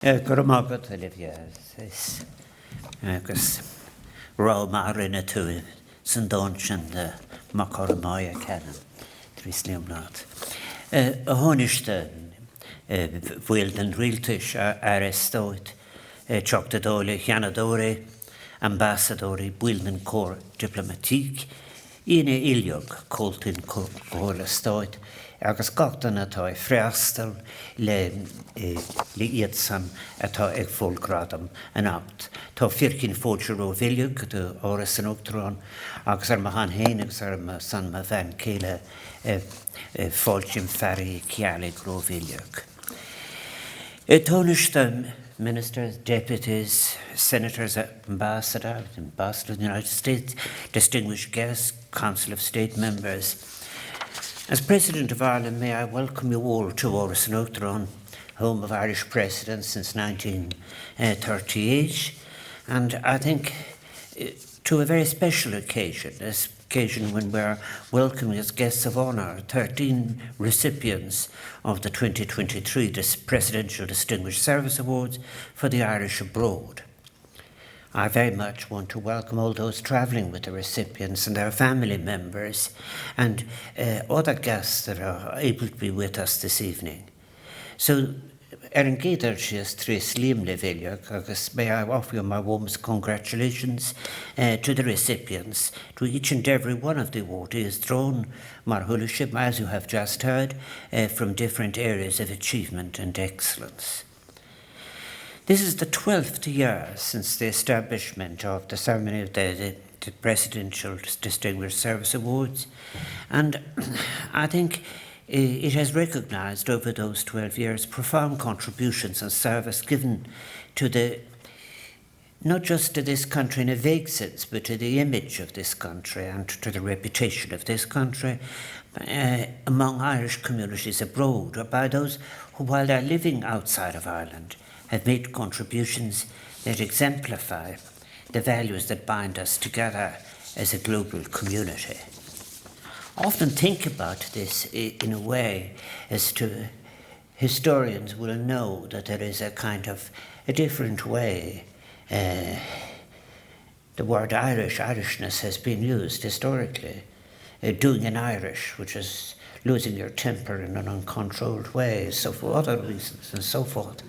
Gur mágad Olivia is agus rá mar rinne tú san dáin de macar máia cean Treacy náat. A honiste bhfuil den rialtais Áras stóid teachtadóla cheanadóra ambassadóri bhuiiln cór diplomatíc ine ileog cóltain cóla stóid agus gachtain atá freastal le iad san atá ag fólgradam an abt. Tá fircin fóidir ó bhileog do Áras an Uachtaráin agus mahan héin agus san ma bhean céile fáiltim ferry Keeley gro bhileog. Tóniste ministers, deputies, senators, ambassadors in Bastos, United States, distinguished guests, Council of State members. As President of Ireland, may I welcome you all to Áras an Uachtaráin, home of Irish presidents since 1938, and I think to a very special occasion, this occasion when we're welcoming as guests of honour 13 recipients of the 2023 Presidential Distinguished Service Awards for the Irish abroad. I very much want to welcome all those travelling with the recipients and their family members and other guests that are able to be with us this evening. So, Erin Gaither is Treacy agus may I offer you my warmest congratulations to the recipients, to each and every one of the awardees drawn marhulaship, as you have just heard, from different areas of achievement and excellence. This is the 12th year since the establishment of the ceremony of the Presidential Distinguished Service Awards, and I think it has recognised over those 12 years profound contributions and service given to not just to this country in a vague sense, but to the image of this country and to the reputation of this country among Irish communities abroad, or by those who, while they're living outside of Ireland, have made contributions that exemplify the values that bind us together as a global community. I often think about this in a way as to historians will know that there is a kind of a different way. The word Irishness has been used historically. Doing in Irish, which is losing your temper in an uncontrolled way, so for other reasons and so forth.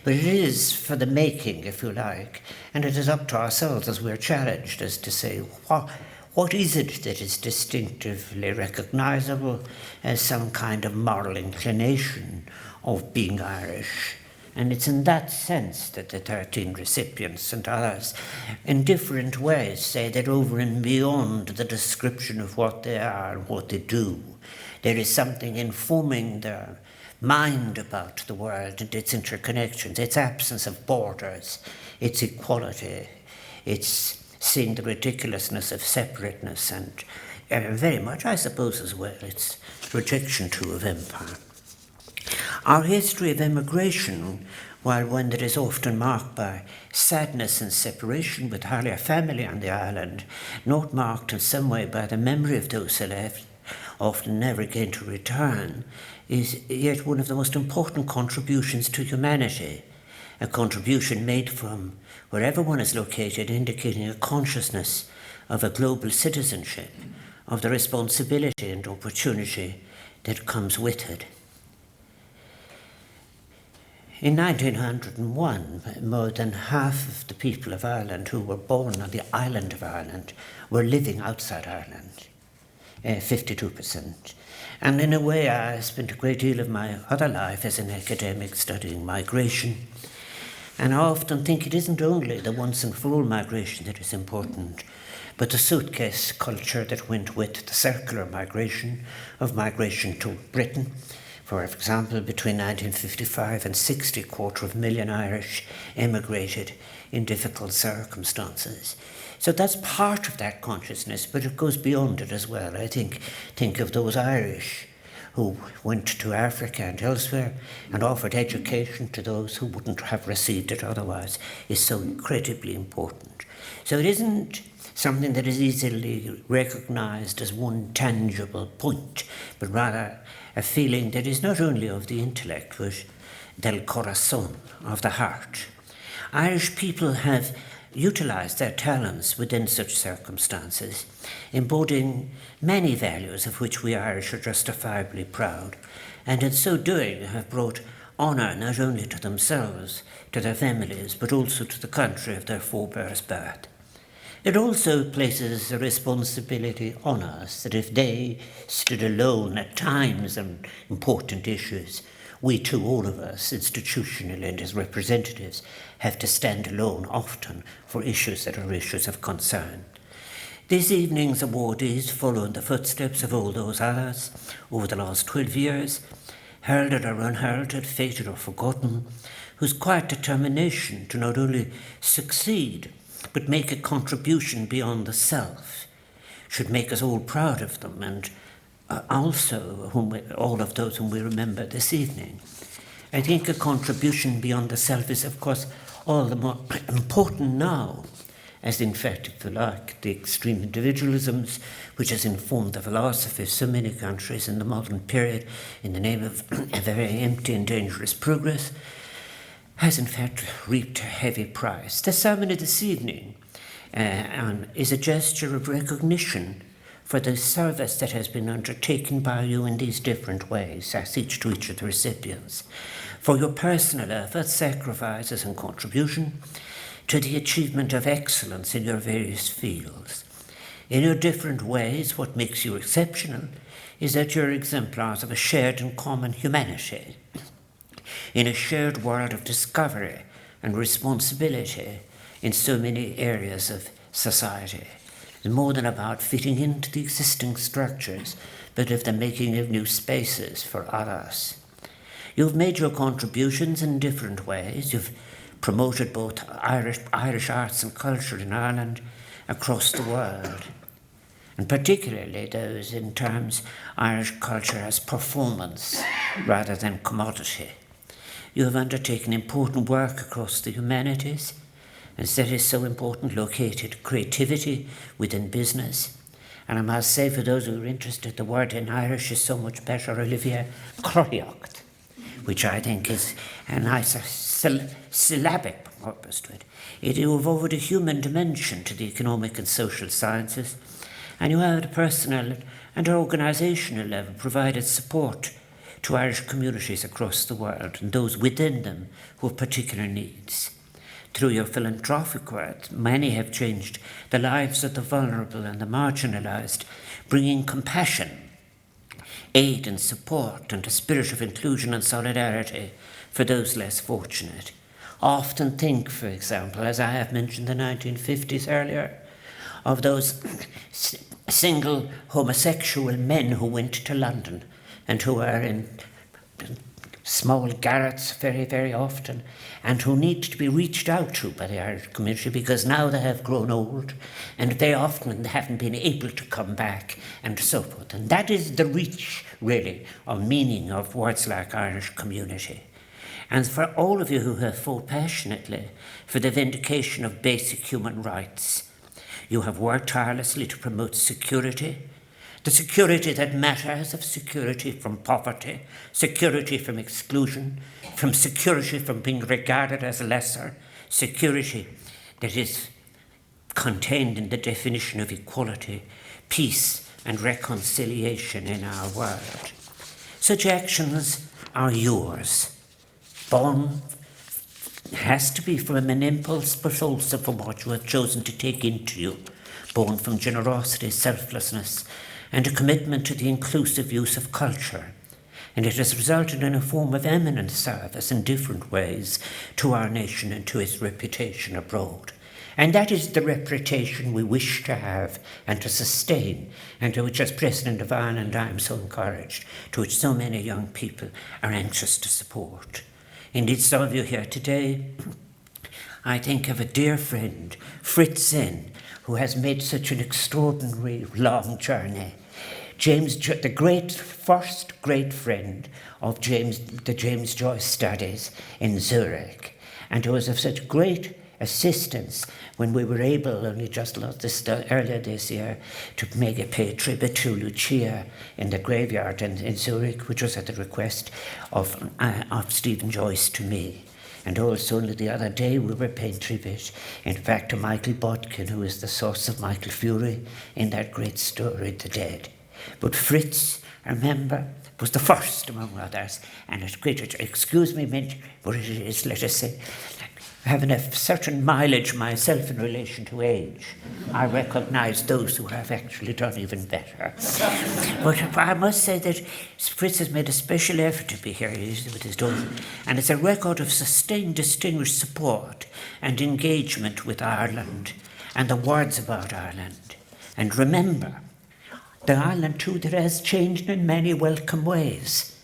But it is for the making, if you like, and it is up to ourselves as we're challenged as to say, what is it that is distinctively recognisable as some kind of moral inclination of being Irish? And it's in that sense that the 13 recipients and others, in different ways, say that over and beyond the description of what they are and what they do, there is something informing their mind about the world and its interconnections, its absence of borders, its equality, its seeing the ridiculousness of separateness, and very much, I suppose, as well, its rejection too of empire. Our history of emigration, while one that is often marked by sadness and separation with hardly a family on the island, not marked in some way by the memory of those who left, often never again to return, is yet one of the most important contributions to humanity, a contribution made from wherever one is located, indicating a consciousness of a global citizenship, of the responsibility and opportunity that comes with it. In 1901, more than half of the people of Ireland who were born on the island of Ireland were living outside Ireland, 52%. And in a way, I spent a great deal of my other life as an academic studying migration. And I often think it isn't only the once and for all migration that is important, but the suitcase culture that went with the circular migration to Britain. For example, between 1955 and 60, 250,000 Irish emigrated in difficult circumstances. So that's part of that consciousness, but it goes beyond it as well. I think of those Irish who went to Africa and elsewhere and offered education to those who wouldn't have received it otherwise, is so incredibly important. So it isn't something that is easily recognised as one tangible point, but rather a feeling that is not only of the intellect, but del corazón, of the heart. Irish people have utilised their talents within such circumstances, embodying many values of which we Irish are justifiably proud, and in so doing have brought honour not only to themselves, to their families, but also to the country of their forebears' birth. It also places a responsibility on us that if they stood alone at times on important issues, we too, all of us, institutionally and as representatives, have to stand alone often for issues that are issues of concern. This evening's awardees follow in the footsteps of all those Áras over the last 12 years, heralded or unheralded, fated or forgotten, whose quiet determination to not only succeed but make a contribution beyond the self should make us all proud of them, and also all of those whom we remember this evening. I think a contribution beyond the self is, of course, all the more important now, as in fact, if you like, the extreme individualisms which has informed the philosophy of so many countries in the modern period in the name of a very empty and dangerous progress, has in fact reaped a heavy price. The ceremony this evening is a gesture of recognition for the service that has been undertaken by you in these different ways, as each to each of the recipients, for your personal efforts, sacrifices and contribution to the achievement of excellence in your various fields. In your different ways, what makes you exceptional is that you're exemplars of a shared and common humanity, in a shared world of discovery and responsibility in so many areas of society. It's more than about fitting into the existing structures, but of the making of new spaces for Áras. You've made your contributions in different ways. You've promoted both Irish arts and culture in Ireland across the world, and particularly those in terms Irish culture as performance rather than commodity. You have undertaken important work across the humanities, as that is so important, located creativity within business. And I must say, for those who are interested, the word in Irish is so much better, Olivia, croiocht, which I think is a nicer syllabic purpose to it. You have offered a human dimension to the economic and social sciences, and you have at a personal and organisational level provided support to Irish communities across the world and those within them who have particular needs. Through your philanthropic work, many have changed the lives of the vulnerable and the marginalised, bringing compassion, aid and support, and a spirit of inclusion and solidarity for those less fortunate. Often think, for example, as I have mentioned the 1950s earlier, of those single homosexual men who went to London and who are in small garrets very, very often, and who need to be reached out to by the Irish community because now they have grown old and very often they haven't been able to come back and so forth. And that is the reach, really, or meaning of words like Irish community. And for all of you who have fought passionately for the vindication of basic human rights, you have worked tirelessly to promote security, the security that matters, of security from poverty, security from exclusion, from security from being regarded as lesser, security that is contained in the definition of equality, peace and reconciliation in our world. Such actions are yours, born has to be from an impulse, but also from what you have chosen to take into you, born from generosity, selflessness, and a commitment to the inclusive use of culture. And it has resulted in a form of eminent service in different ways to our nation and to its reputation abroad. And that is the reputation we wish to have and to sustain, and to which, as President of Ireland, I am so encouraged, to which so many young people are anxious to support. Indeed, some of you here today, I think of a dear friend, Fritz Senn, who has made such an extraordinary long journey. James, the first great friend of the James Joyce studies in Zurich, and who was of such great assistance when we were able, only just earlier this year, to pay tribute to Lucia in the graveyard in Zurich, which was at the request of Stephen Joyce to me. And also only the other day we were paying tribute, in fact, to Michael Botkin, who is the source of Michael Fury in that great story, The Dead. But Fritz, I remember, was the first among others, and it's great, excuse me, but it is, let us say, having a certain mileage myself in relation to age, I recognise those who have actually done even better. But I must say that Fritz has made a special effort to be here with his daughter, and it's a record of sustained, distinguished support and engagement with Ireland and the words about Ireland. And remember, the Ireland too that has changed in many welcome ways.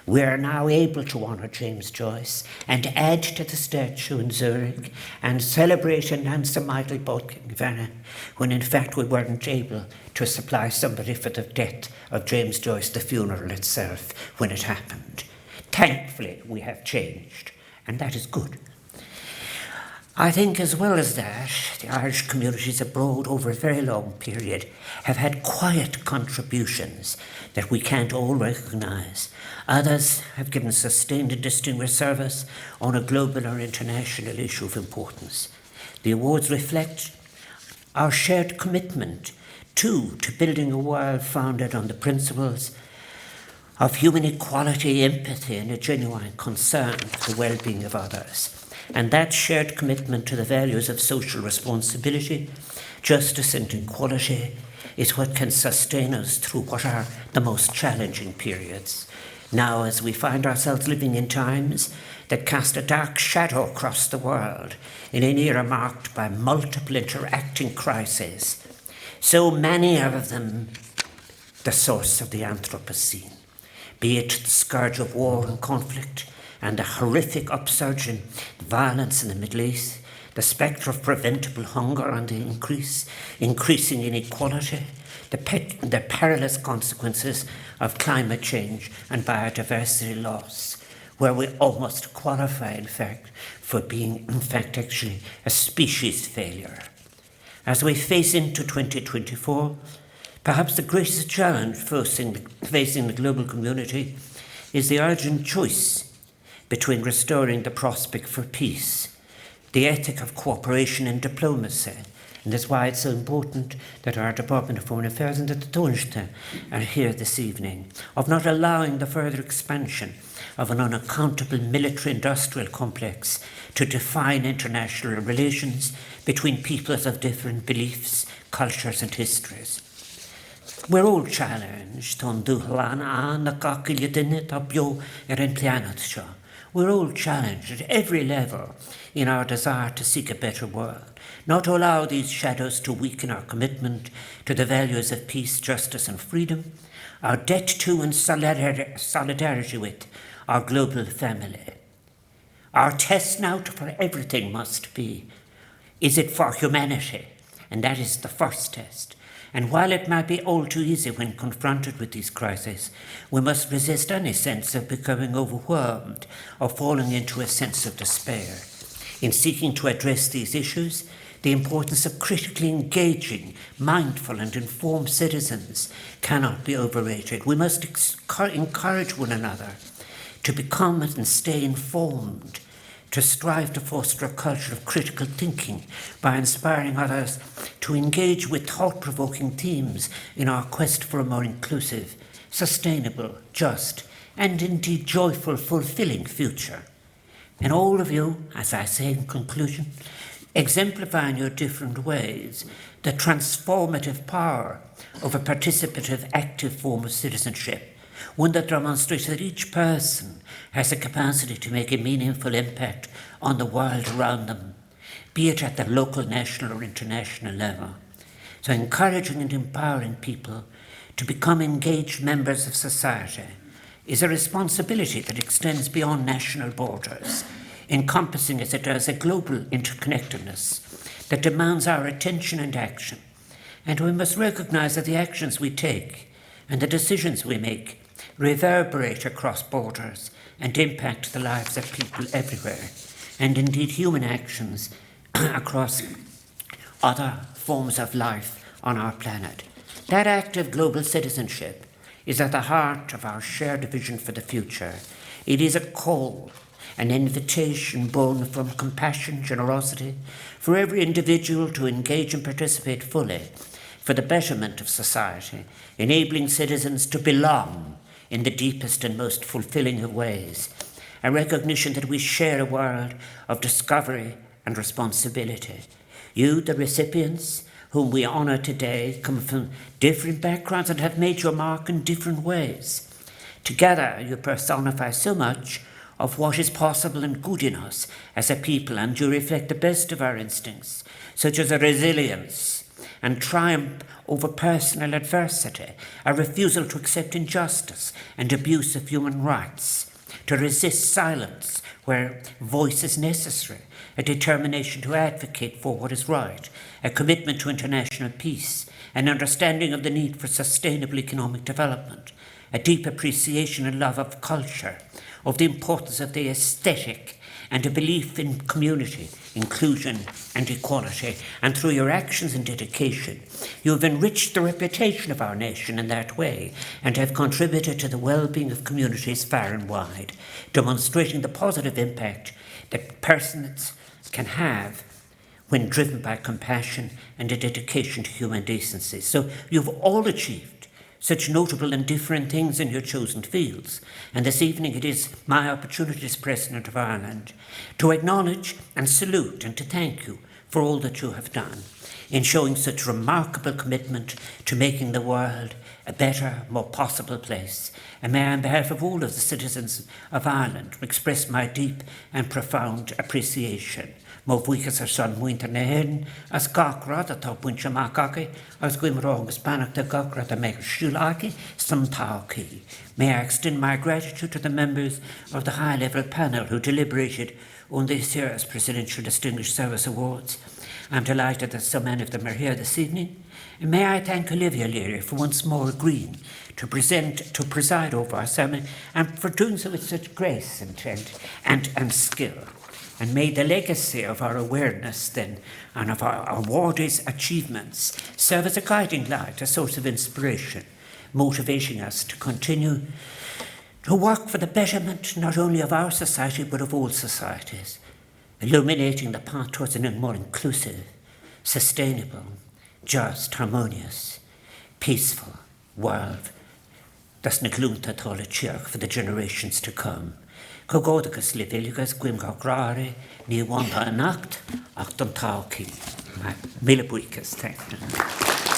We are now able to honour James Joyce and add to the statue in Zurich and celebrate and answer Michael Botkin when in fact we weren't able to supply somebody for the death of James Joyce, the funeral itself, when it happened. Thankfully, we have changed, and that is good. I think as well as that, the Irish communities abroad over a very long period have had quiet contributions that we can't all recognise. Others have given sustained and distinguished service on a global or international issue of importance. The awards reflect our shared commitment to building a world founded on the principles of human equality, empathy, and a genuine concern for the well-being of others. And that shared commitment to the values of social responsibility, justice, and equality is what can sustain us through what are the most challenging periods. Now, as we find ourselves living in times that cast a dark shadow across the world, in an era marked by multiple interacting crises, so many of them the source of the Anthropocene, be it the scourge of war and conflict, and the horrific upsurge in violence in the Middle East, the spectre of preventable hunger and the increasing inequality, the perilous consequences of climate change and biodiversity loss, where we almost qualify, in fact, for being, in fact, actually a species failure. As we face into 2024, perhaps the greatest challenge facing the global community is the urgent choice between restoring the prospect for peace, the ethic of cooperation and diplomacy. And that's why it's so important that our Department of Foreign Affairs and the Taoiseach are here this evening, of not allowing the further expansion of an unaccountable military-industrial complex to define international relations between peoples of different beliefs, cultures and histories. We're all challenged on We're all challenged at every level in our desire to seek a better world, not to allow these shadows to weaken our commitment to the values of peace, justice and freedom, our debt to and solidarity with our global family. Our test now for everything must be, is it for humanity? And that is the first test. And while it might be all too easy when confronted with these crises, we must resist any sense of becoming overwhelmed or falling into a sense of despair. In seeking to address these issues, the importance of critically engaging, mindful and informed citizens cannot be overrated. We must encourage one another to become and stay informed, to strive to foster a culture of critical thinking by inspiring others to engage with thought-provoking themes in our quest for a more inclusive, sustainable, just, and indeed joyful, fulfilling future. And all of you, as I say in conclusion, exemplify in your different ways the transformative power of a participative, active form of citizenship, one that demonstrates that each person has a capacity to make a meaningful impact on the world around them, be it at the local, national or international level. So encouraging and empowering people to become engaged members of society is a responsibility that extends beyond national borders, encompassing as it does a global interconnectedness that demands our attention and action. And we must recognise that the actions we take and the decisions we make reverberate across borders and impact the lives of people everywhere. And indeed, human actions across other forms of life on our planet. That active global citizenship is at the heart of our shared vision for the future. It is a call, an invitation born from compassion, generosity, for every individual to engage and participate fully for the betterment of society, enabling citizens to belong in the deepest and most fulfilling of ways. A recognition that we share a world of discovery and responsibility. You, the recipients, whom we honour today, come from different backgrounds and have made your mark in different ways. Together, you personify so much of what is possible and good in us as a people, and you reflect the best of our instincts, such as a resilience and triumph over personal adversity, a refusal to accept injustice and abuse of human rights, to resist silence where voice is necessary, a determination to advocate for what is right, a commitment to international peace, an understanding of the need for sustainable economic development, a deep appreciation and love of culture, of the importance of the aesthetic, and a belief in community, inclusion and equality. And through your actions and dedication, you have enriched the reputation of our nation in that way and have contributed to the well-being of communities far and wide, demonstrating the positive impact that persons can have when driven by compassion and a dedication to human decency. So you've all achieved such notable and different things in your chosen fields. And this evening it is my opportunity as President of Ireland to acknowledge and salute and to thank you for all that you have done in showing such remarkable commitment to making the world a better, more possible place. And may I, on behalf of all of the citizens of Ireland, express my deep and profound appreciation. Mo bhuichas son muinter na hen, as gachrad atá buintse macaki, as gwimrong as banach de gachrad a meg shulaki, some tauki. May I extend my gratitude to the members of the high-level panel who deliberated on this year's Presidential Distinguished Service Awards. I'm delighted that so many of them are here this evening. And may I thank Olivia Leary for once more agreeing to preside over our ceremony, and for doing so with such grace and skill. And may the legacy of our awareness then and of our awardees' achievements serve as a guiding light, a source of inspiration, motivating us to continue to work for the betterment not only of our society but of all societies, illuminating the path towards a more inclusive, sustainable, just, harmonious, peaceful world. Das na glúnta tála tíorch for the generations to come. Cogodagus livilligus gwimgograre ni wanda anacht ach don tauki. Mille buikas, thank you.